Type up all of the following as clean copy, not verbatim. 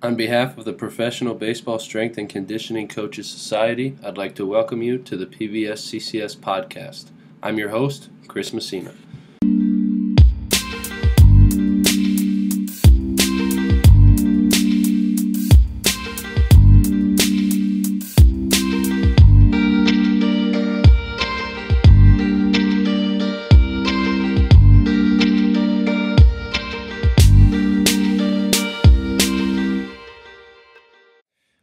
On behalf of the Professional Baseball Strength and Conditioning Coaches Society, I'd like to welcome you to the PBSCCS Podcast. I'm your host, Chris Messina.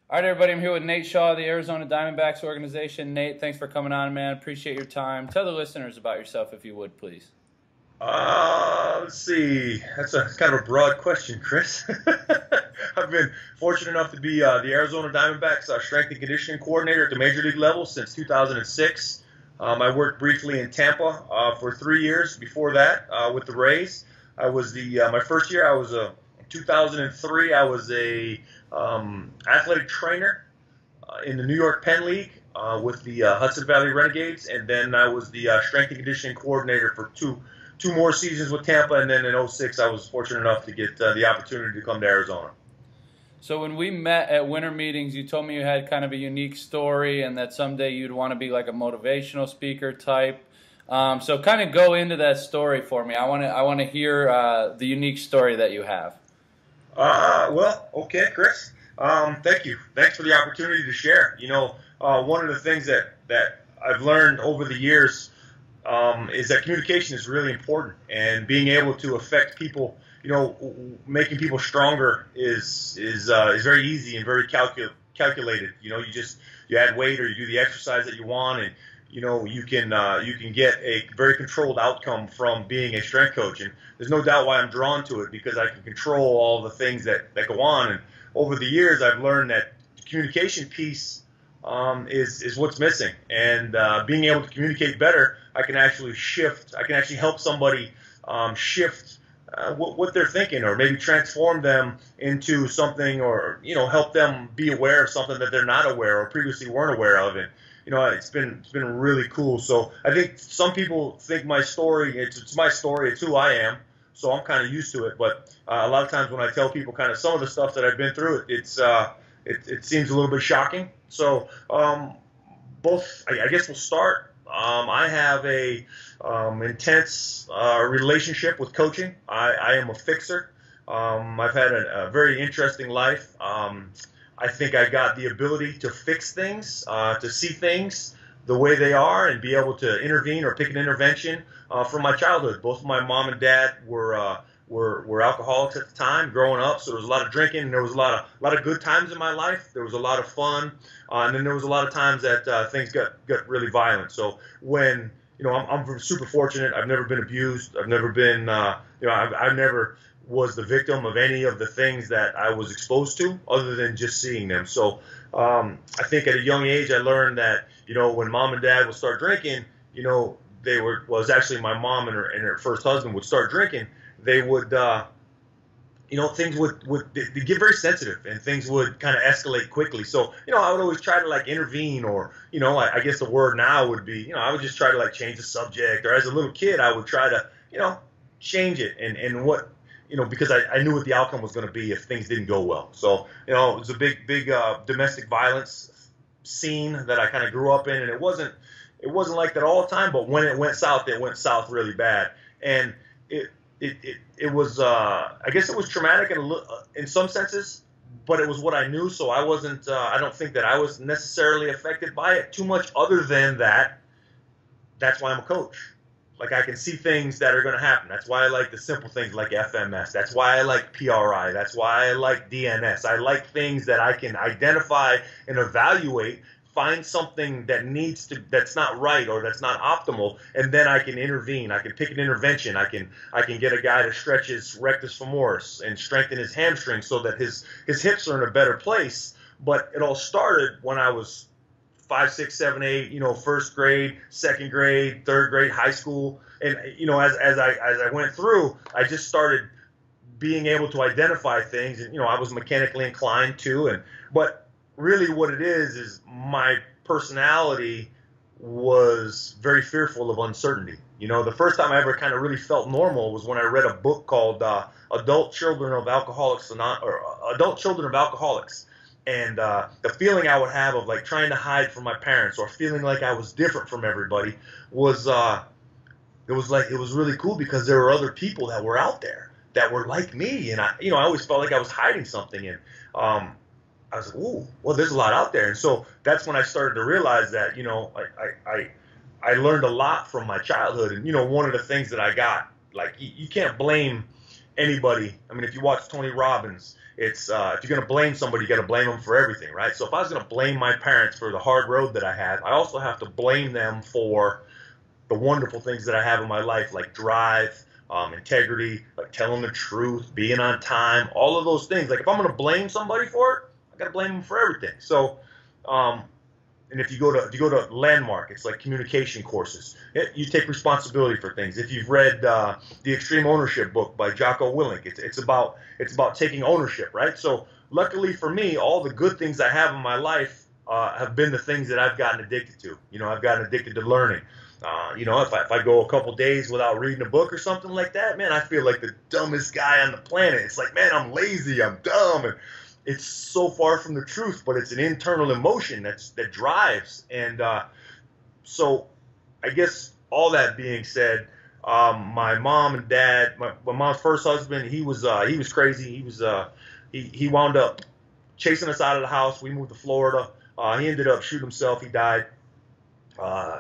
All right, everybody, I'm here with Nate Shaw of the Arizona Diamondbacks organization. Nate, thanks for coming on, man. Appreciate your time. Tell the listeners about yourself, if you would, please. Let's see. That's a kind of a broad question, Chris. I've been fortunate enough to be the Arizona Diamondbacks strength and conditioning coordinator at the major league level since 2006. I worked briefly in Tampa for 3 years before that with the Rays. I was my first year, I was 2003, I was a athletic trainer in the New York Penn League with the Hudson Valley Renegades, and then I was the strength and conditioning coordinator for two more seasons with Tampa, and then in 2006 I was fortunate enough to get the opportunity to come to Arizona. So when we met at winter meetings, you told me you had kind of a unique story and that someday you'd want to be like a motivational speaker type. So kind of go into that story for me. I want to hear the unique story that you have. Well, okay, Chris. Thank you. Thanks for the opportunity to share. You know, one of the things that I've learned over the years is that communication is really important, and being able to affect people, you know, making people stronger is very easy and very calculated. You know, you add weight or you do the exercise that you want, and you know, you can get a very controlled outcome from being a strength coach. And there's no doubt why I'm drawn to it, because I can control all the things that go on. And over the years, I've learned that the communication piece is what's missing. And being able to communicate better, I can actually help somebody shift what they're thinking, or maybe transform them into something, or, you know, help them be aware of something that they're not aware or previously weren't aware of. And you know, it's been really cool. So I think some people think my story, it's my story, it's who I am. So I'm kind of used to it. But a lot of times when I tell people kind of some of the stuff that I've been through, it seems a little bit shocking. So I guess we'll start. I have a intense relationship with coaching. I am a fixer. I've had a very interesting life. I think I got the ability to fix things, to see things the way they are, and be able to intervene or pick an intervention from my childhood. Both my mom and dad were alcoholics at the time growing up, so there was a lot of drinking, and there was a lot of good times in my life. There was a lot of fun, and then there was a lot of times that things got really violent. So when, you know, I'm super fortunate. I've never been abused. I've never been, you know, I've never was the victim of any of the things that I was exposed to, other than just seeing them. So I think at a young age I learned that, you know, when mom and dad would start drinking, you know, actually my mom and her first husband would start drinking, they would, you know, things would they get very sensitive, and things would kind of escalate quickly. So, you know, I would always try to like intervene, or, you know, I guess the word now would be, you know, I would just try to like change the subject, or as a little kid I would try to, you know, change it, and what, you know, because I knew what the outcome was going to be if things didn't go well. So, you know, it was a big domestic violence scene that I kind of grew up in, and it wasn't like that all the time, but when it went south really bad. And it was, I guess it was traumatic in some senses, but it was what I knew, so I wasn't, I don't think that I was necessarily affected by it too much, other than that's why I'm a coach. Like, I can see things that are going to happen. That's why I like the simple things like FMS. That's why I like PRI. That's why I like DNS. I like things that I can identify and evaluate, find something that's not right or that's not optimal, and then I can intervene. I can pick an intervention. I can get a guy to stretch his rectus femoris and strengthen his hamstring so that his hips are in a better place. But it all started when I was 5, 6, 7, 8, you know, first grade, second grade, third grade, high school. And, you know, as I went through, I just started being able to identify things. And, you know, I was mechanically inclined too. But really what it is my personality was very fearful of uncertainty. You know, the first time I ever kind of really felt normal was when I read a book called Adult Children of Alcoholics or Adult Children of Alcoholics. And the feeling I would have of like trying to hide from my parents or feeling like I was different from everybody was it was really cool because there were other people that were out there that were like me, and I always felt like I was hiding something, and I was like, ooh, well, there's a lot out there. And so that's when I started to realize that, I learned a lot from my childhood. And, one of the things that I got, like, you can't blame anybody. I mean, if you watch Tony Robbins, it's if you're going to blame somebody, you got to blame them for everything, right? So if I was going to blame my parents for the hard road that I had, I also have to blame them for the wonderful things that I have in my life, like drive, integrity, like telling the truth, being on time, all of those things. Like if I'm going to blame somebody for it, I got to blame them for everything. So, and if you go to Landmark, it's like communication courses. You take responsibility for things. If you've read the Extreme Ownership book by Jocko Willink, it's about taking ownership, right? So luckily for me, all the good things I have in my life have been the things that I've gotten addicted to. I've gotten addicted to learning. If I go a couple days without reading a book or something like that, man, I feel like the dumbest guy on the planet. It's like, man, I'm lazy, I'm dumb, and it's so far from the truth, but it's an internal emotion that drives. And so I guess all that being said, my mom and dad, my mom's first husband, he was crazy. He wound up chasing us out of the house. We moved to Florida. He ended up shooting himself. He died.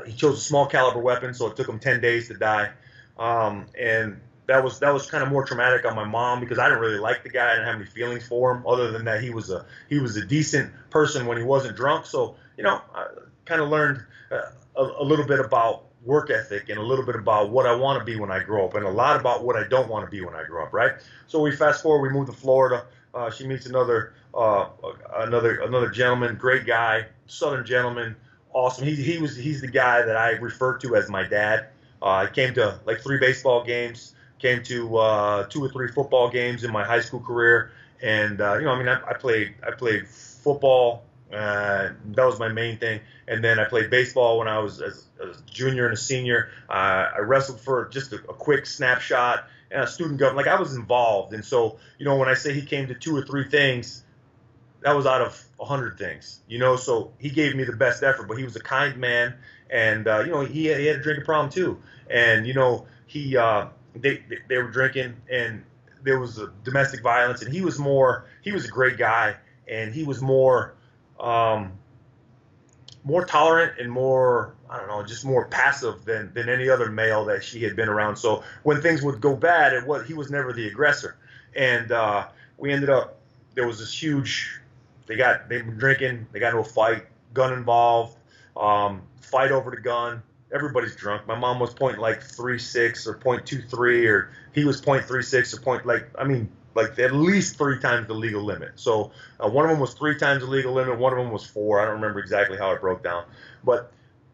He chose a small caliber weapon, so it took him 10 days to die. And that was kind of more traumatic on my mom because I didn't really like the guy. I didn't have any feelings for him other than that he was a decent person when he wasn't drunk. So, I kind of learned a little bit about work ethic and a little bit about what I want to be when I grow up and a lot about what I don't want to be when I grow up, right? So we fast forward, we moved to Florida. She meets another gentleman, great guy, Southern gentleman, awesome. He's the guy that I refer to as my dad. I came to like 3 baseball games, came to 2 or 3 football games in my high school career, and I played football. That was my main thing, and then I played baseball when I was as a junior and a senior. I wrestled for just a quick snapshot, and a student government. Like I was involved, and so when I say he came to 2 or 3 things, that was out of 100 things. So he gave me the best effort, but he was a kind man, and he had a drinking problem too, and they were drinking, and there was a domestic violence, and he was a great guy, and he was more tolerant and more, I don't know, just more passive than any other male that she had been around. So when things would go bad, he was never the aggressor. And we ended up, there was this huge, they've been drinking, they got into a fight, gun involved, fight over the gun. Everybody's drunk. My mom was pointing like 3.6 or 0.23, or he was 0.36 or at least 3 times the legal limit. So one of them was 3 times the legal limit. One of them was 4. I don't remember exactly how it broke down. But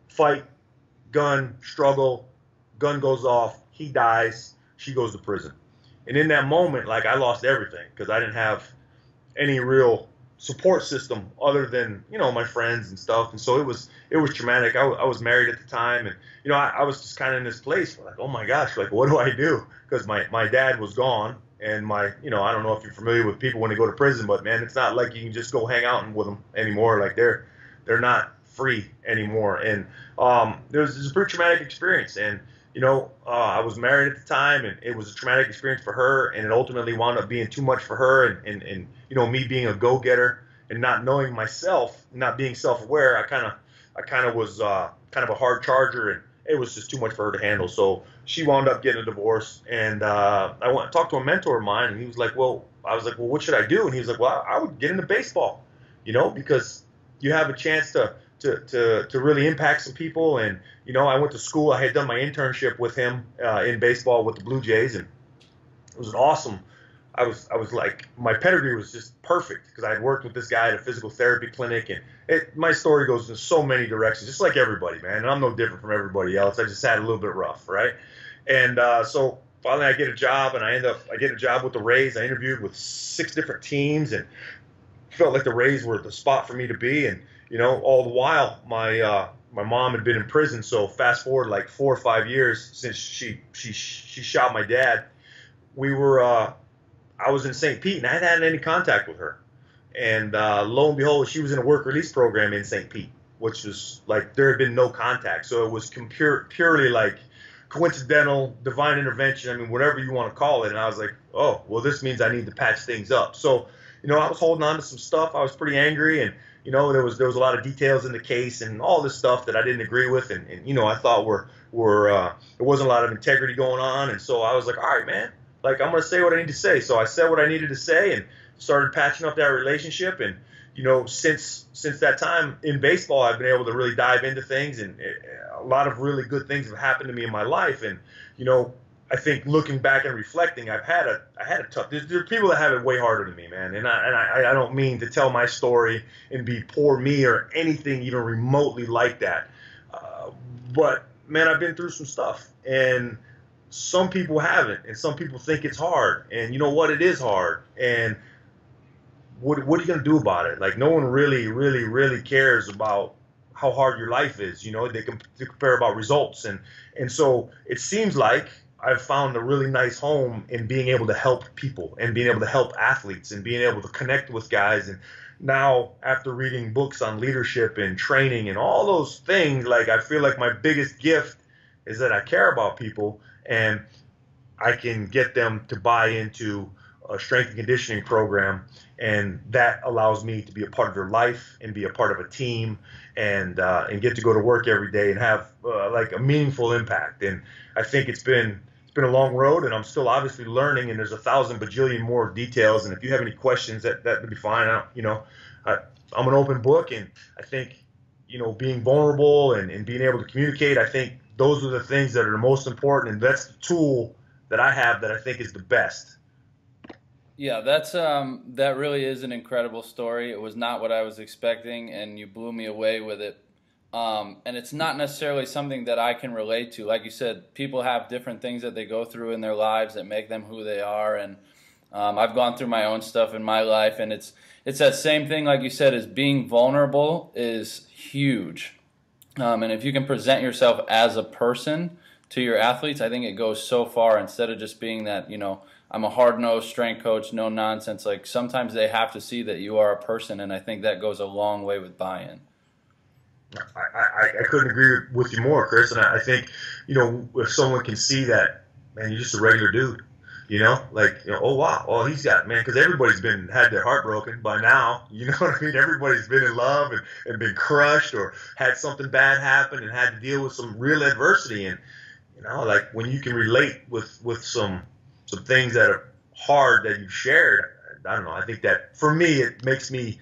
fight, gun, struggle, gun goes off. He dies. She goes to prison. And in that moment, like I lost everything because I didn't have any real support system other than my friends and stuff, and so it was traumatic. I was married at the time, and I was just kind of in this place where, like, oh my gosh, like what do I do? Because my dad was gone, and I don't know if you're familiar with people when they go to prison, but man, it's not like you can just go hang out with them anymore. Like they're not free anymore, and it was a pretty traumatic experience. And I was married at the time, and it was a traumatic experience for her, and it ultimately wound up being too much for her, and me being a go-getter and not knowing myself, not being self-aware, I kind of was kind of a hard charger, and it was just too much for her to handle. So she wound up getting a divorce, and I went and talked to a mentor of mine, and he was like, I was like, what should I do? And he was like, well, I would get into baseball, because you have a chance to really impact some people. And I went to school. I had done my internship with him in baseball with the Blue Jays, and it was an awesome. I was like, my pedigree was just perfect because I had worked with this guy at a physical therapy clinic, and my story goes in so many directions, just like everybody, man. And I'm no different from everybody else. I just had a little bit rough, right? And so finally, I get a job, and I get a job with the Rays. I interviewed with 6 different teams, and felt like the Rays were the spot for me to be. And all the while, my my mom had been in prison. So fast forward like 4 or 5 years since she shot my dad. I was in St. Pete and I hadn't had any contact with her. And lo and behold, she was in a work release program in St. Pete, which was like there had been no contact. So it was purely like coincidental, divine intervention. I mean, whatever you want to call it. And I was like, oh, well, this means I need to patch things up. So, I was holding on to some stuff. I was pretty angry, and there was a lot of details in the case and all this stuff that I didn't agree with, and I thought were there wasn't a lot of integrity going on. And so I was like, all right, man, like I'm gonna say what I need to say. So I said what I needed to say and started patching up that relationship. And since that time in baseball, I've been able to really dive into things, and a lot of really good things have happened to me in my life. And I think looking back and reflecting, I had a tough. There's people that have it way harder than me, man. And I don't mean to tell my story and be poor me or anything even remotely like that. But man, I've been through some stuff, and some people haven't, and some people think it's hard. And you know what? It is hard. And what are you gonna do about it? Like, no one really cares about how hard your life is. They compare about results, and so it seems like I've found a really nice home in being able to help people and being able to help athletes and being able to connect with guys. And now, after reading books on leadership and training and all those things, like I feel like my biggest gift is that I care about people and I can get them to buy into a strength and conditioning program, and that allows me to be a part of their life and be a part of a team and get to go to work every day and have like a meaningful impact. And I think it's been a long road, and I'm still obviously learning, and there's 1,000 bajillion more details. And if you have any questions, that would be fine. I'm an open book, and I think being vulnerable and being able to communicate, I think those are the things that are the most important, and that's the tool that I have that I think is the best. Yeah, that really is an incredible story. It was not what I was expecting, and you blew me away with it. And it's not necessarily something that I can relate to. Like you said, people have different things that they go through in their lives that make them who they are. And I've gone through my own stuff in my life, and it's that same thing, like you said, is being vulnerable is huge. And if you can present yourself as a person to your athletes, I think it goes so far, instead of just being that, I'm a hard-nosed strength coach, no nonsense. Like, sometimes they have to see that you are a person, and I think that goes a long way with buy-in. I couldn't agree with you more, Chris. And I think, if someone can see that, man, you're just a regular dude, oh, wow, well, he's got, man, because everybody's had their heart broken by now, you know what I mean? Everybody's been in love and been crushed or had something bad happen and had to deal with some real adversity. And, like when you can relate with some things that are hard that you've shared, I don't know, I think that for me, it makes me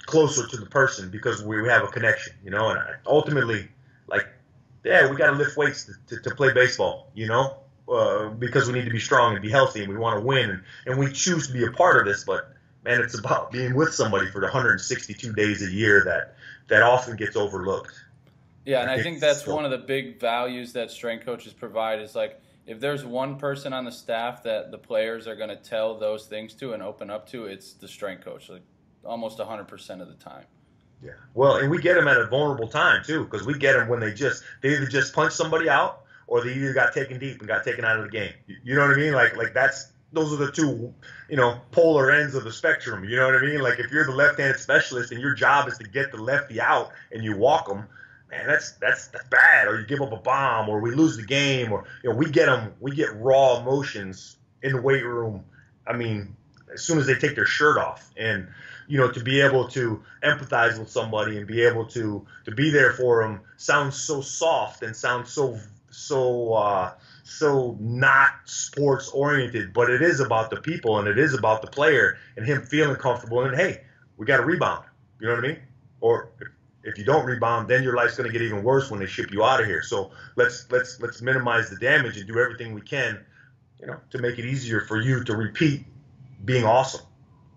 closer to the person because we have a connection, and ultimately, like, yeah, we got to lift weights to play baseball, because we need to be strong and be healthy and we want to win and we choose to be a part of this. But man, it's about being with somebody for the 162 days a year that often gets overlooked. Yeah, and I think that's one of the big values that strength coaches provide is, like, if there's one person on the staff that the players are going to tell those things to and open up to, it's the strength coach, like almost 100% of the time. Yeah. Well, and we get them at a vulnerable time too, because we get them when they either just punch somebody out or they either got taken deep and got taken out of the game. You know what I mean? Like those are the two, polar ends of the spectrum. You know what I mean? Like, if you're the left-handed specialist and your job is to get the lefty out and you walk them, man, that's bad. Or you give up a bomb, or we lose the game, or we get raw emotions in the weight room. I mean, as soon as they take their shirt off, and to be able to empathize with somebody and be able to be there for them sounds so soft and sounds so not sports oriented, but it is about the people and it is about the player and him feeling comfortable. And hey, we got to rebound. You know what I mean? Or if you don't rebound, then your life's going to get even worse when they ship you out of here. So let's minimize the damage and do everything we can, to make it easier for you to repeat being awesome.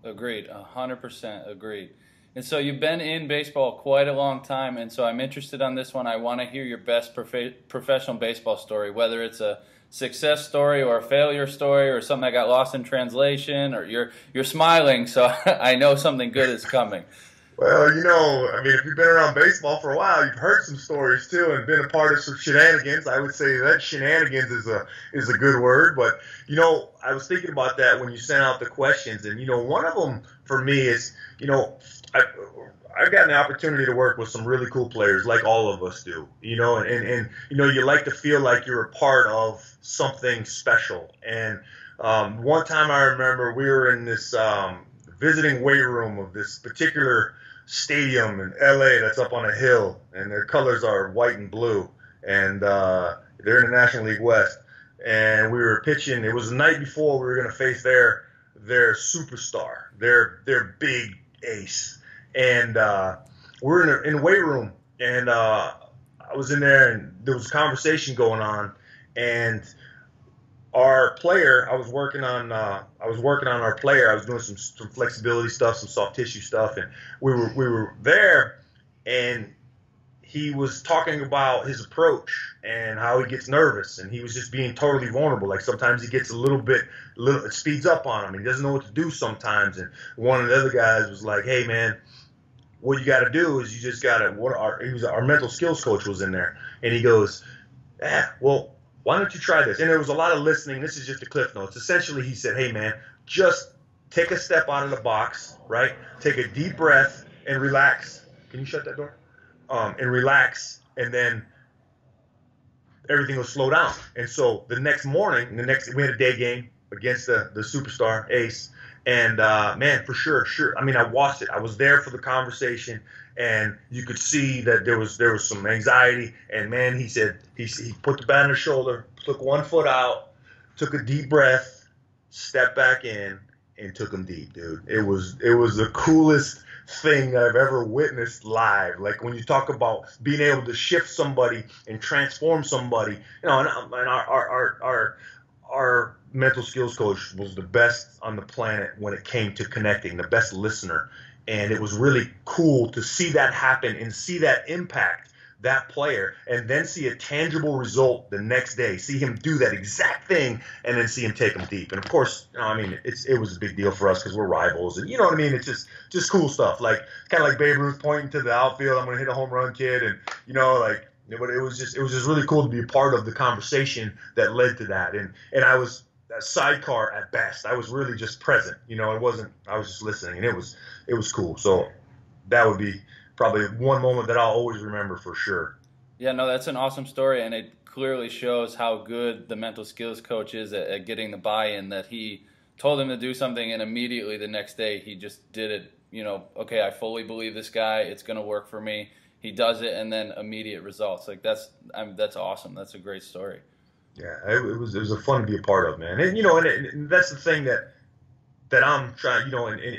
Agreed, 100% agreed. And so you've been in baseball quite a long time, and so I'm interested on this one. I want to hear your best professional baseball story, whether it's a success story or a failure story or something that got lost in translation, or you're smiling, so I know something good is coming. Well, I mean, if you've been around baseball for a while, you've heard some stories too, and been a part of some shenanigans. I would say that shenanigans is a good word, but I was thinking about that when you sent out the questions, and one of them for me is, I've gotten the opportunity to work with some really cool players, like all of us do, and you like to feel like you're a part of something special. And one time I remember we were in this visiting weight room of this particular stadium in LA that's up on a hill, and their colors are white and blue, and they're in the National League West. And we were pitching. It was the night before we were going to face their superstar, their big ace. And we're in the weight room, and I was in there, and there was a conversation going on, and our player, I was working on our player. I was doing some flexibility stuff, some soft tissue stuff, and we were there, and he was talking about his approach and how he gets nervous, and he was just being totally vulnerable. Like sometimes he gets it speeds up on him. He doesn't know what to do sometimes. And one of the other guys was like, "Hey man, what you got to do is you just got to." Our mental skills coach was in there, and he goes, well, why don't you try this? And there was a lot of listening. This is just the cliff notes. Essentially, he said, hey, man, just take a step out of the box, right? Take a deep breath and relax. Can you shut that door? And relax, and then everything will slow down. And so the next morning, we had a day game against the superstar ace. And, man, for sure. I mean, I watched it. I was there for the conversation, and you could see that there was some anxiety. And, man, he said he put the bat on his shoulder, took one foot out, took a deep breath, stepped back in, and took him deep, dude. It was the coolest thing I've ever witnessed live. Like when you talk about being able to shift somebody and transform somebody, and our mental skills coach was the best on the planet when it came to connecting, the best listener. And it was really cool to see that happen and see that impact that player, and then see a tangible result the next day, see him do that exact thing, and then see him take them deep. And of course, it was a big deal for us because we're rivals, and you know what I mean? It's just cool stuff. Like kind of like Babe Ruth pointing to the outfield, I'm going to hit a home run, kid. And but it was just really cool to be a part of the conversation that led to that. And I was a sidecar at best. I was really just present. I was just listening, and it was cool. So that would be probably one moment that I'll always remember for sure. Yeah, no, that's an awesome story, and it clearly shows how good the mental skills coach is at getting the buy-in, that he told him to do something, and immediately the next day he just did it. Okay, I fully believe this guy. It's going to work for me. He does it, and then immediate results. Like that's awesome. That's a great story. Yeah, it was a fun to be a part of, man. And and that's the thing that I'm trying,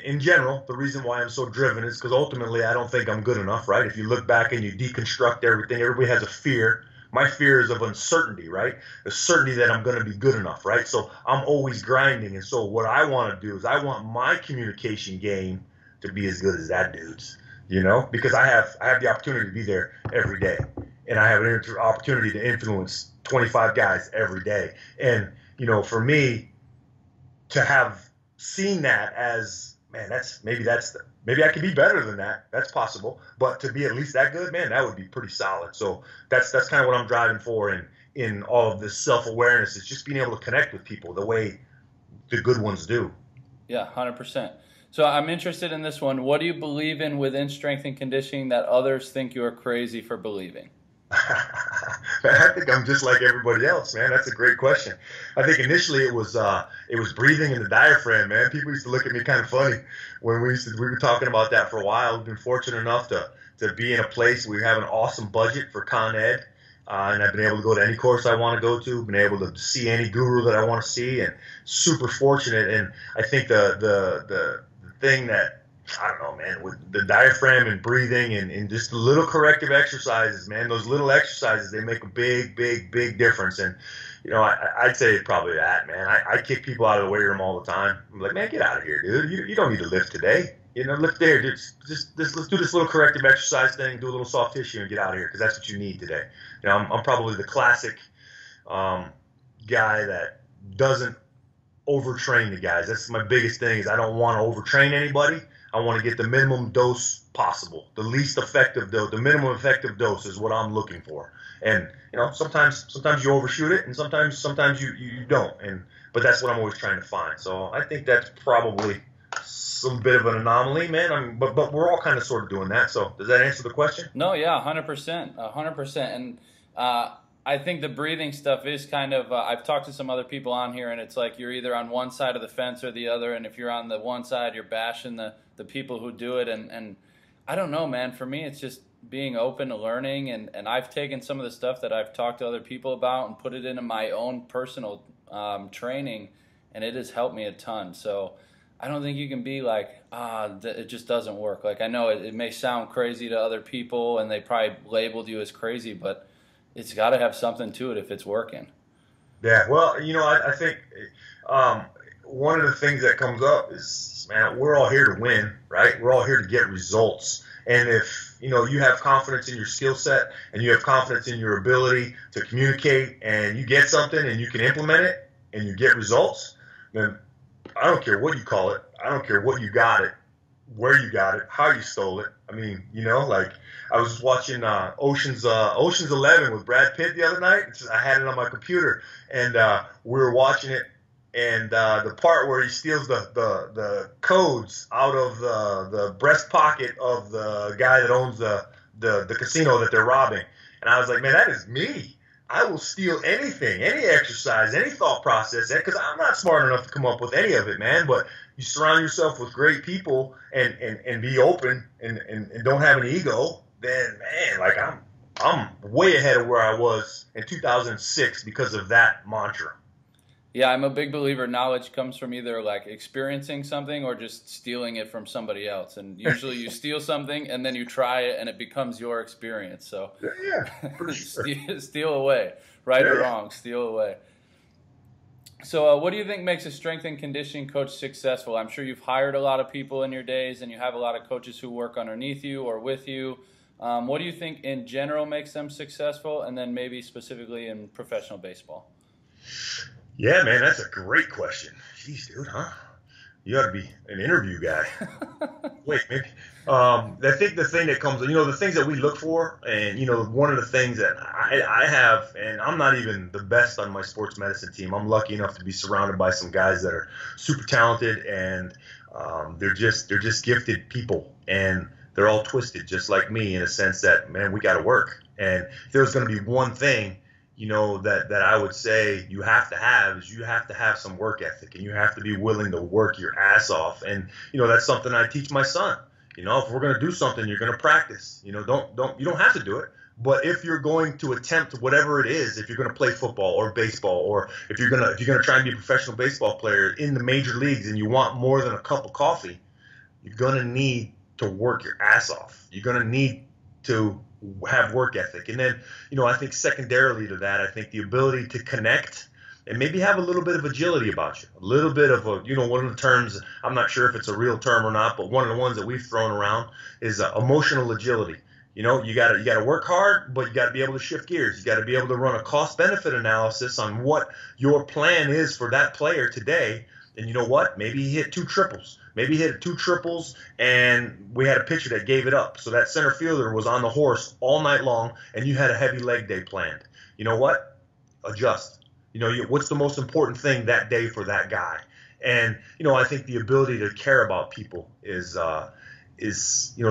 in general, the reason why I'm so driven is because ultimately I don't think I'm good enough, right? If you look back and you deconstruct everything, everybody has a fear. My fear is of uncertainty, right? The certainty that I'm going to be good enough, right? So I'm always grinding. And so what I want to do is I want my communication game to be as good as that dude's, because I have the opportunity to be there every day. And I have an opportunity to influence 25 guys every day. And, for me to have seen that as, man, maybe I could be better than that. That's possible. But to be at least that good, man, that would be pretty solid. So that's kind of what I'm driving for in all of this self-awareness, is just being able to connect with people the way the good ones do. Yeah, 100%. So I'm interested in this one. What do you believe in within strength and conditioning that others think you are crazy for believing? I think I'm just like everybody else, man. That's a great question. I think initially it was breathing in the diaphragm, man. People used to look at me kind of funny when we were talking about that for a while. We've been fortunate enough to be in a place where we have an awesome budget for Con Ed, and I've been able to go to any course I want to go to, been able to see any guru that I want to see, and super fortunate. And I think the thing that, I don't know, man, with the diaphragm and breathing and just the little corrective exercises, man, those little exercises, they make a big, big, big difference. And, I'd say probably that, man. I kick people out of the weight room all the time. I'm like, man, get out of here, dude. You don't need to lift today. Lift there. Just let's do this little corrective exercise thing, do a little soft tissue and get out of here, because that's what you need today. I'm probably the classic guy that doesn't overtrain the guys. That's my biggest thing, is I don't want to overtrain anybody. I want to get the minimum dose possible, the least effective dose, the minimum effective dose is what I'm looking for. And sometimes you overshoot it, and sometimes you don't. But that's what I'm always trying to find. So I think that's probably some bit of an anomaly, man. But we're all kind of sort of doing that. So does that answer the question? No, yeah, 100%, 100%. And I think the breathing stuff is kind of, I've talked to some other people on here, and it's like you're either on one side of the fence or the other, and if you're on the one side, you're bashing the people who do it, and I don't know, man. For me, it's just being open to learning, and I've taken some of the stuff that I've talked to other people about and put it into my own personal training, and it has helped me a ton. So I don't think you can be like, it just doesn't work. Like, I know it may sound crazy to other people, and they probably labeled you as crazy, but it's got to have something to it if it's working. Yeah, well, I think one of the things that comes up is, man, we're all here to win, right? We're all here to get results. And if, you have confidence in your skill set and you have confidence in your ability to communicate and you get something and you can implement it and you get results, then I don't care what you call it. I don't care what you got it, where you got it, how you stole it. I mean, like I was watching Ocean's 11 with Brad Pitt the other night. I had it on my computer, and we were watching it. And the part where he steals the codes out of the breast pocket of the guy that owns the casino that they're robbing. And I was like, man, that is me. I will steal anything, any exercise, any thought process, because I'm not smart enough to come up with any of it, man. But you surround yourself with great people and be open and don't have an ego, then, man, like I'm way ahead of where I was in 2006 because of that mantra. Yeah, I'm a big believer knowledge comes from either like experiencing something or just stealing it from somebody else. And usually you steal something and then you try it and it becomes your experience. So yeah, for sure. steal away, right or wrong, steal away. So what do you think makes a strength and conditioning coach successful? I'm sure you've hired a lot of people in your days and you have a lot of coaches who work underneath you or with you. What do you think in general makes them successful, and then maybe specifically in professional baseball? Yeah, man, that's a great question. Jeez, dude, huh? You ought to be an interview guy. Wait, maybe. I think the thing that comes, the things that we look for, and, one of the things that I have, and I'm not even the best on my sports medicine team. I'm lucky enough to be surrounded by some guys that are super talented, and they're just gifted people, and they're all twisted just like me in a sense that, man, we got to work. And if there's going to be one thing, that I would say you have to have some work ethic, and you have to be willing to work your ass off. And, that's something I teach my son. If we're going to do something, you're going to practice. You don't have to do it. But if you're going to attempt whatever it is, if you're going to play football or baseball, or if you're going to try and be a professional baseball player in the major leagues and you want more than a cup of coffee, you're going to need to work your ass off. You're going to need to have work ethic. And then, I think secondarily to that, I think the ability to connect and maybe have a little bit of agility about you, a little bit of one of the terms, I'm not sure if it's a real term or not, but one of the ones that we've thrown around is emotional agility. You got to work hard, but you got to be able to shift gears. You got to be able to run a cost benefit analysis on what your plan is for that player today. And you know what? Maybe he hit 2 triples. Maybe he hit 2 triples, and we had a pitcher that gave it up. So that center fielder was on the horse all night long, and you had a heavy leg day planned. You know what? Adjust. What's the most important thing that day for that guy? And, I think the ability to care about people is to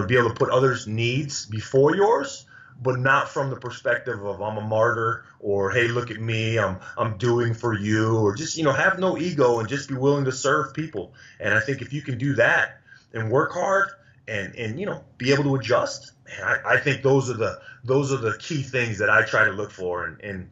be able to put others' needs before yours, but not from the perspective of I'm a martyr or, hey, look at me, I'm doing for you, or just, have no ego and just be willing to serve people. And I think if you can do that and work hard and be able to adjust, man, I think those are the key things that I try to look for. And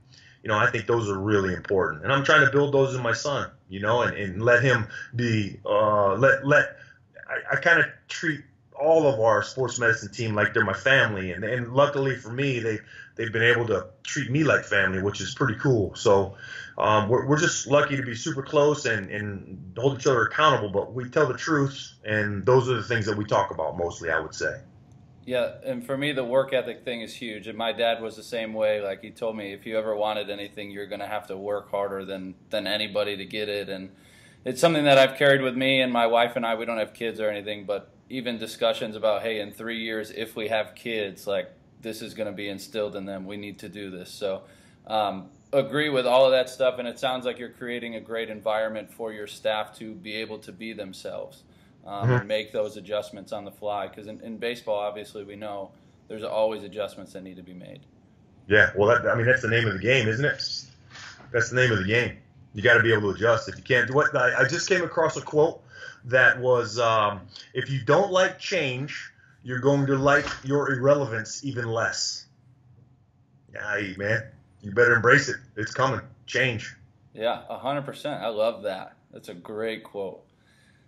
I think those are really important. And I'm trying to build those in my son, and let him be, I kind of treat all of our sports medicine team like they're my family, and luckily for me, they've been able to treat me like family, which is pretty cool. So we're just lucky to be super close and hold each other accountable, but we tell the truth, and those are the things that we talk about mostly, I would say. Yeah, and for me, the work ethic thing is huge. And my dad was the same way. Like, he told me, if you ever wanted anything, you're going to have to work harder than anybody to get it. And it's something that I've carried with me, and my wife and I, we don't have kids or anything, but even discussions about, hey, in 3 years, if we have kids, like this is going to be instilled in them. We need to do this. So agree with all of that stuff. And it sounds like you're creating a great environment for your staff to be able to be themselves and make those adjustments on the fly. Because in baseball, obviously, we know there's always adjustments that need to be made. Yeah, well, that's the name of the game, isn't it? That's the name of the game. You got to be able to adjust. If you can't do it, I just came across a quote that was, if you don't like change, you're going to like your irrelevance even less. Yeah, man, you better embrace it. It's coming. Change. Yeah, 100%. I love that. That's a great quote.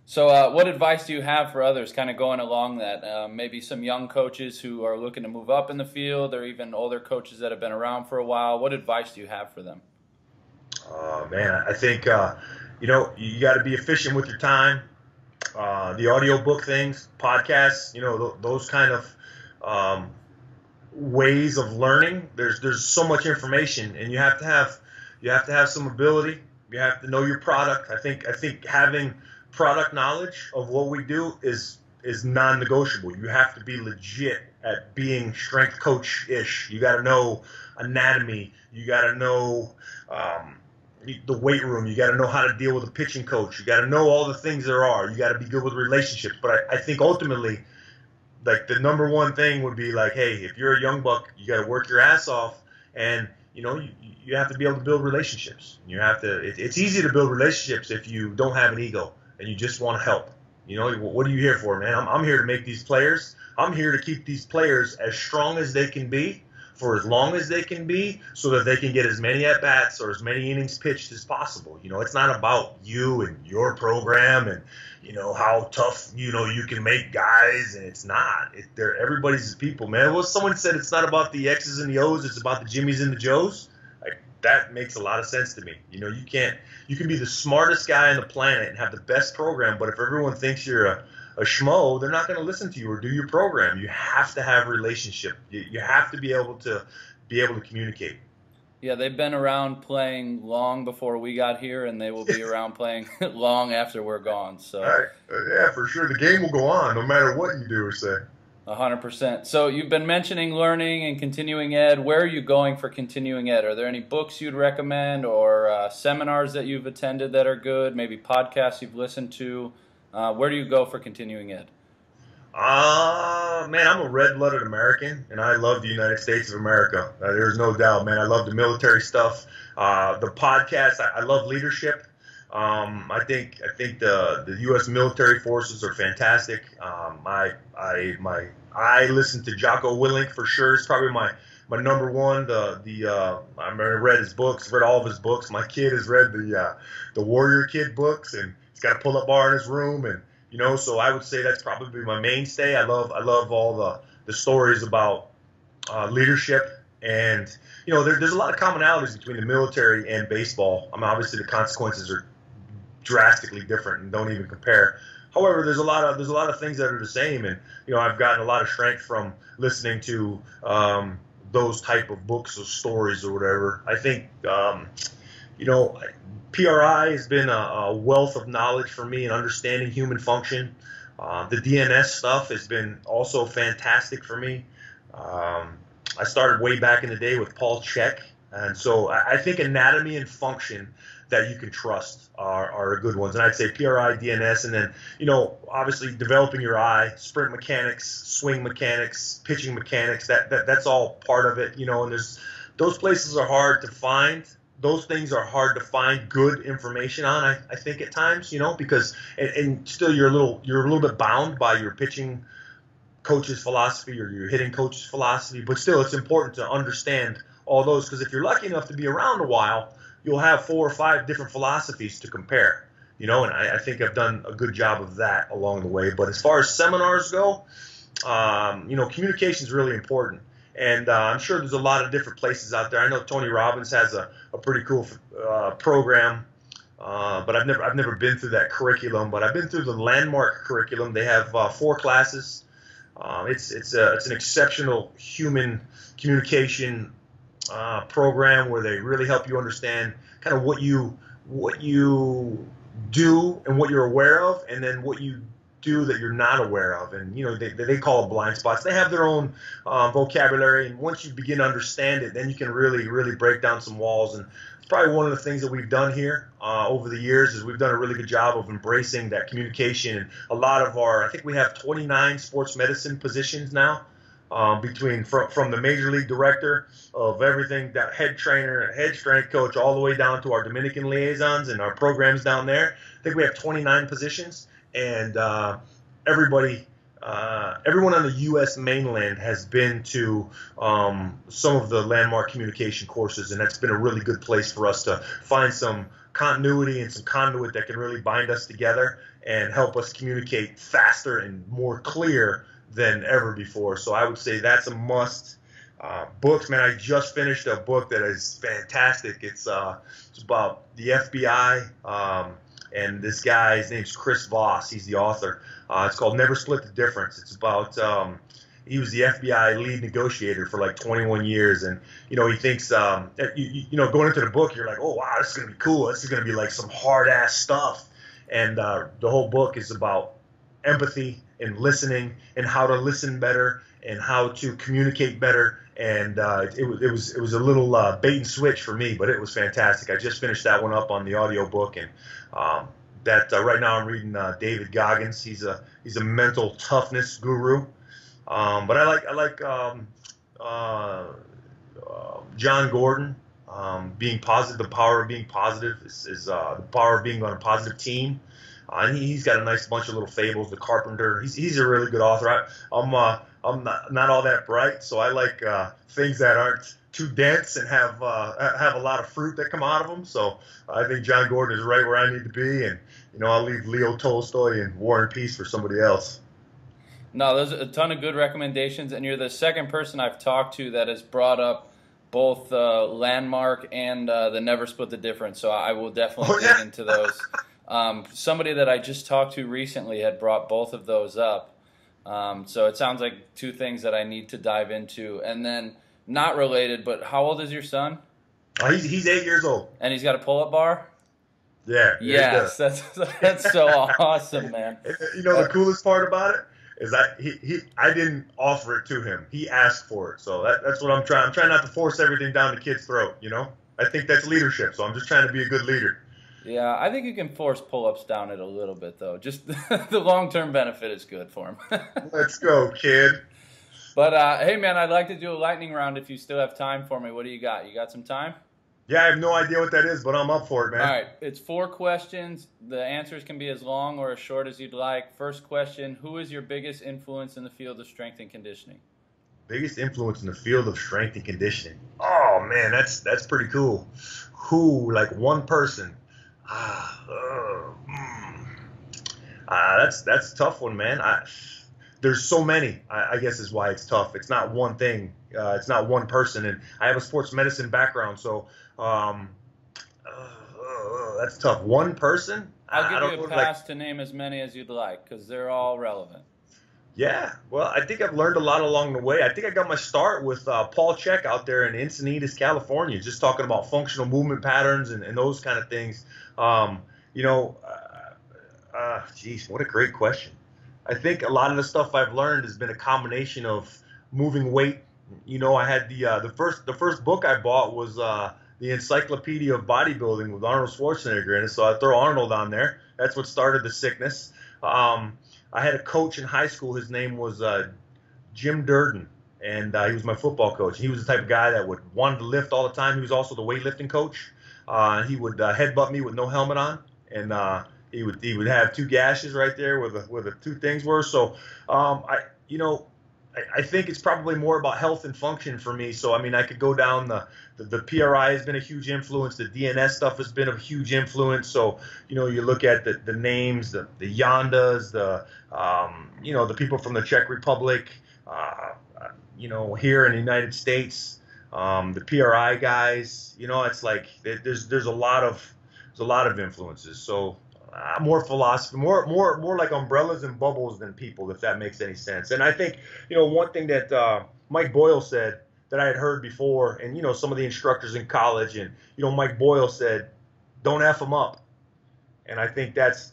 So what advice do you have for others kind of going along that? Maybe some young coaches who are looking to move up in the field, or even older coaches that have been around for a while. What advice do you have for them? Man, I think, you got to be efficient with your time. The audiobook things, podcasts, those kind of ways of learning. There's so much information, and you have to have some ability. You have to know your product. I think having product knowledge of what we do is non-negotiable. You have to be legit at being strength coach-ish. You got to know anatomy. You got to know the weight room. You got to know how to deal with a pitching coach. You got to know all the things there are. You got to be good with relationships. But I think ultimately, like, the number one thing would be like, hey, if you're a young buck, you got to work your ass off, and you have to be able to build relationships. You have to. It's easy to build relationships if you don't have an ego and you just want to help. What are you here for, man? I'm here to make these players. I'm here to keep these players as strong as they can be for as long as they can be, so that they can get as many at-bats or as many innings pitched as possible. It's not about you and your program and, how tough, you can make guys, and it's not. Everybody's people, man. Well, someone said it's not about the X's and the O's, it's about the Jimmys and the Joes. Like, that makes a lot of sense to me. You can be the smartest guy on the planet and have the best program, but if everyone thinks you're a schmo, they're not going to listen to you or do your program. You have to have a relationship. You have to be able to communicate. Yeah, they've been around playing long before we got here, and they will be around playing long after we're gone. So yeah, for sure. The game will go on no matter what you do or say. 100%. So you've been mentioning learning and continuing ed. Where are you going for continuing ed? Are there any books you'd recommend, or seminars that you've attended that are good, maybe podcasts you've listened to? Where do you go for continuing ed? Man, I'm a red-blooded American, and I love the United States of America. There's no doubt, man. I love the military stuff. The podcast, I love leadership. I think the U.S. military forces are fantastic. I listen to Jocko Willink for sure. It's probably my number one. I read his books, read all of his books. My kid has read the Warrior Kid books, and he's got a pull-up bar in his room, and so I would say that's probably my mainstay. I love all the stories about leadership, and there's a lot of commonalities between the military and baseball. I mean, obviously the consequences are drastically different and don't even compare. However, there's a lot of things that are the same, and I've gotten a lot of strength from listening to those type of books or stories or whatever. I think PRI has been a wealth of knowledge for me in understanding human function. The DNS stuff has been also fantastic for me. I started way back in the day with Paul Chek, and so I think anatomy and function that you can trust are good ones. And I'd say PRI, DNS, and then, obviously developing your eye, sprint mechanics, swing mechanics, pitching mechanics, that's all part of it, and those places are hard to find. Those things are hard to find good information on, I think, at times, because and still you're a little bit bound by your pitching coach's philosophy or your hitting coach's philosophy, but still it's important to understand all those, because if you're lucky enough to be around a while, you'll have 4 or 5 different philosophies to compare, and I think I've done a good job of that along the way. But as far as seminars go, communication is really important. And I'm sure there's a lot of different places out there. I know Tony Robbins has a pretty cool program, but I've never been through that curriculum. But I've been through the Landmark curriculum. They have 4 classes. It's an exceptional human communication program where they really help you understand kind of what you do and what you're aware of, and then what you do that you're not aware of, and they call it blind spots. They have their own vocabulary, and once you begin to understand it, then you can really break down some walls. And it's probably one of the things that we've done here over the years is we've done a really good job of embracing that communication. And a lot of I think we have 29 sports medicine positions now. From the major league director of everything, that head trainer, head strength coach, all the way down to our Dominican liaisons and our programs down there. I think we have 29 positions, and everyone on the U.S. mainland has been to some of the landmark communication courses, and that's been a really good place for us to find some continuity and some conduit that can really bind us together and help us communicate faster and more clear than ever before. So I would say that's a must. Books, man, I just finished a book that is fantastic. It's about the FBI, and this guy, his name's Chris Voss. He's the author. It's called Never Split the Difference. It's about he was the FBI lead negotiator for like 21 years, and he thinks going into the book, you're like, oh wow, this is gonna be cool. This is gonna be like some hard ass stuff, and the whole book is about empathy and listening and how to listen better and how to communicate better. And it was a little bait and switch for me, but it was fantastic. I just finished that one up on the audio book, and right now I'm reading David Goggins. He's a mental toughness guru. But I like John Gordon. Being positive, the power of being positive is the power of being on a positive team. And he's got a nice bunch of little fables. The Carpenter, he's a really good author. I'm not all that bright, so I like things that aren't too dense and have a lot of fruit that come out of them. So I think John Gordon is right where I need to be, and I'll leave Leo Tolstoy and War and Peace for somebody else. No, there's a ton of good recommendations, and you're the second person I've talked to that has brought up both Landmark and the Never Split the Difference. So I will definitely get into those. Somebody that I just talked to recently had brought both of those up. So it sounds like two things that I need to dive into. And then, not related, but how old is your son? He's 8 years old. And he's got a pull-up bar? Yeah. Yes, that's so awesome, man. The coolest part about it is that I didn't offer it to him. He asked for it. So that's what I'm trying. I'm trying not to force everything down the kid's throat, I think that's leadership. So I'm just trying to be a good leader. Yeah, I think you can force pull-ups down it a little bit, though. Just the long-term benefit is good for him. Let's go, kid. But, hey, man, I'd like to do a lightning round if you still have time for me. What do you got? You got some time? Yeah, I have no idea what that is, but I'm up for it, man. All right, it's 4 questions. The answers can be as long or as short as you'd like. First question, who is your biggest influence in the field of strength and conditioning? Biggest influence in the field of strength and conditioning? Oh, man, that's pretty cool. Who, like one person? That's a tough one, man. There's so many, I guess is why it's tough. It's not one thing. It's not one person. And I have a sports medicine background, so that's tough. One person? I'll give you a pass to name as many as you'd like because they're all relevant. Yeah, well, I think I've learned a lot along the way. I think I got my start with Paul Check out there in Encinitas, California, just talking about functional movement patterns and those kind of things. Geez, what a great question. I think a lot of the stuff I've learned has been a combination of moving weight. I had the first book I bought was the Encyclopedia of Bodybuilding with Arnold Schwarzenegger in it, so I throw Arnold on there. That's what started the sickness. I had a coach in high school. His name was Jim Durden, and he was my football coach. He was the type of guy that wanted to lift all the time. He was also the weightlifting coach. He would headbutt me with no helmet on, and he would have 2 gashes right there where the 2 things were. So I think it's probably more about health and function for me. So, I mean, I could go down the PRI has been a huge influence. The DNS stuff has been a huge influence. So, you look at the names, the Yandas, the people from the Czech Republic, here in the United States, the PRI guys, it's like there's a lot of influences. So, more philosophy, more like umbrellas and bubbles than people, if that makes any sense. And I think, one thing that Mike Boyle said that I had heard before, and, some of the instructors in college, and, Mike Boyle said, don't F them up. And I think that's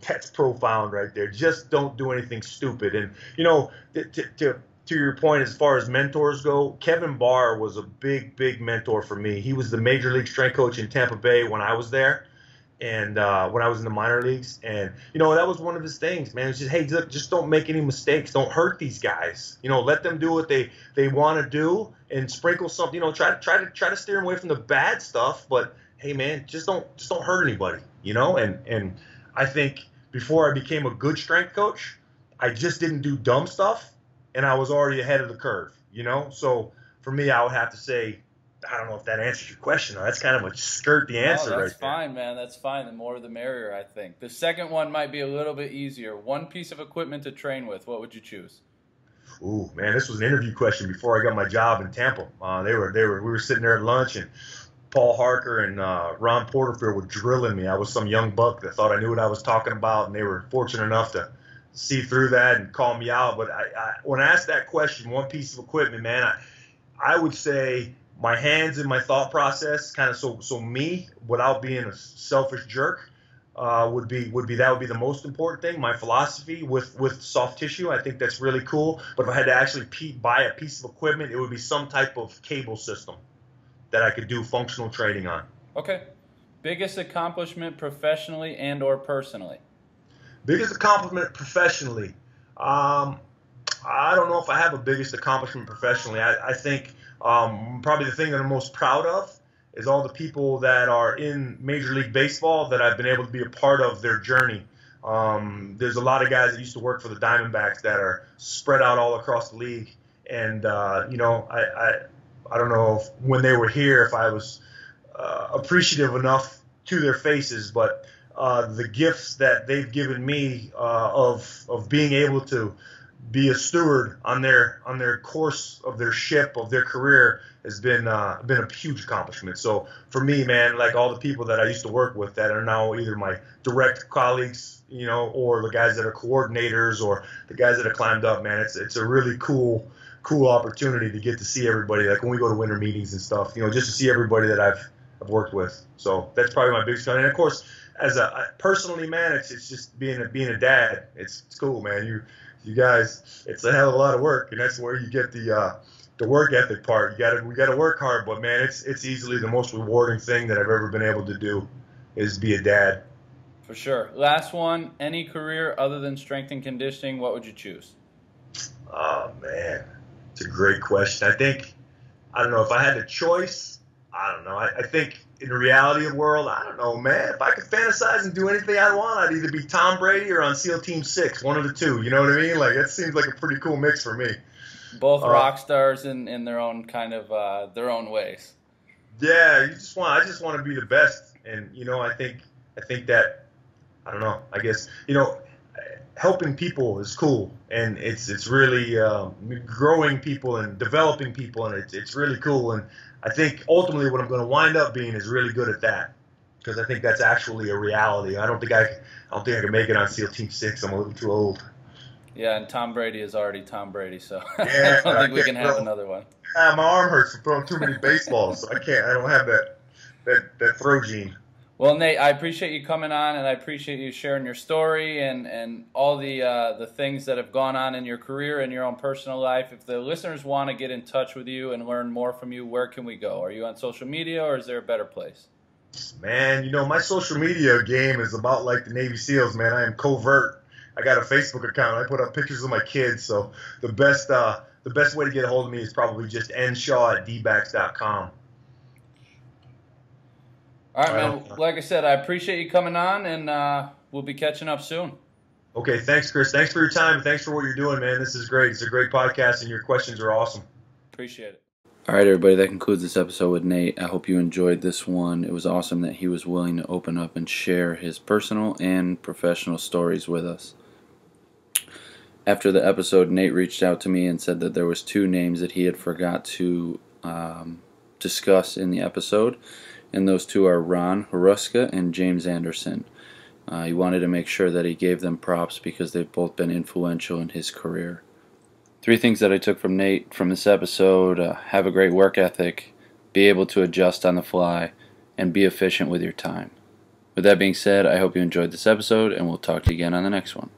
That's profound right there. Just don't do anything stupid. And, to your point, as far as mentors go, Kevin Barr was a big, big mentor for me. He was the major league strength coach in Tampa Bay when I was there, and when I was in the minor leagues. And, that was one of his things, man. It's just, hey, look, just don't make any mistakes. Don't hurt these guys. Let them do what they want to do, and sprinkle something. Try to steer them away from the bad stuff. But hey, man, just don't hurt anybody. And I think before I became a good strength coach, I just didn't do dumb stuff. And I was already ahead of the curve, So for me, I would have to say, I don't know if that answers your question. That's kind of a skirt the answer right there. That's fine, man. That's fine. The more the merrier, I think. The second one might be a little bit easier. One piece of equipment to train with. What would you choose? Ooh, man, this was an interview question before I got my job in Tampa. We were sitting there at lunch, and Paul Harker and Ron Porterfield were drilling me. I was some young buck that thought I knew what I was talking about, and they were fortunate enough to see through that and call me out. But when I asked that question, one piece of equipment, man, I would say my hands and my thought process, kind of so me, without being a selfish jerk, would be the most important thing. My philosophy with soft tissue, I think that's really cool. But if I had to actually buy a piece of equipment, it would be some type of cable system that I could do functional training on. Okay. Biggest accomplishment professionally and or personally? Biggest accomplishment professionally. I don't know if I have a biggest accomplishment professionally. I think probably the thing that I'm most proud of is all the people that are in Major League Baseball that I've been able to be a part of their journey. There's a lot of guys that used to work for the Diamondbacks that are spread out all across the league. And, I don't know if when they were here if I was appreciative enough to their faces, but the gifts that they've given me of being able to be a steward on their course of their ship of their career has been a huge accomplishment. So for me, man, like all the people that I used to work with that are now either my direct colleagues, or the guys that are coordinators or the guys that have climbed up, man, it's a really cool opportunity to get to see everybody. Like when we go to winter meetings and stuff, just to see everybody that I've worked with. So that's probably my biggest one. And of course, as personally, man, it's just being a dad. It's cool, man. You guys, it's a hell of a lot of work, and that's where you get the work ethic part. We gotta work hard, but man, it's easily the most rewarding thing that I've ever been able to do is be a dad. For sure. Last one. Any career other than strength and conditioning, what would you choose? Oh man, it's a great question. I don't know if I had the choice. I don't know. I think in the reality of the world, I don't know, man. If I could fantasize and do anything I want, I'd either be Tom Brady or on SEAL Team 6, one of the two. You know what I mean? Like, that seems like a pretty cool mix for me. Both rock stars in their own kind of their own ways. Yeah, I just want to be the best, and I think that I don't know. I guess helping people is cool, and it's really growing people and developing people, and it's really cool. And I think ultimately what I'm going to wind up being is really good at that, because I think that's actually a reality. I don't think I can make it on SEAL Team 6. I'm a little too old. Yeah, and Tom Brady is already Tom Brady, so yeah, I don't think we can have another one. My arm hurts from throwing too many baseballs, so I can't. I don't have that throw gene. Well, Nate, I appreciate you coming on, and I appreciate you sharing your story and all the things that have gone on in your career and your own personal life. If the listeners want to get in touch with you and learn more from you, where can we go? Are you on social media, or is there a better place? Man, my social media game is about like the Navy SEALs, man. I am covert. I got a Facebook account. I put up pictures of my kids. So the best way to get a hold of me is probably just nshaw@dbacks.com. All right, man. Like I said, I appreciate you coming on, and we'll be catching up soon. Okay, thanks, Chris. Thanks for your time. Thanks for what you're doing, man. This is great. It's a great podcast, and your questions are awesome. Appreciate it. All right, everybody, that concludes this episode with Nate. I hope you enjoyed this one. It was awesome that he was willing to open up and share his personal and professional stories with us. After the episode, Nate reached out to me and said that there was 2 names that he had forgot to discuss in the episode, and those 2 are Ron Haruska and James Anderson. He wanted to make sure that he gave them props because they've both been influential in his career. 3 things that I took from Nate from this episode: have a great work ethic, be able to adjust on the fly, and be efficient with your time. With that being said, I hope you enjoyed this episode, and we'll talk to you again on the next one.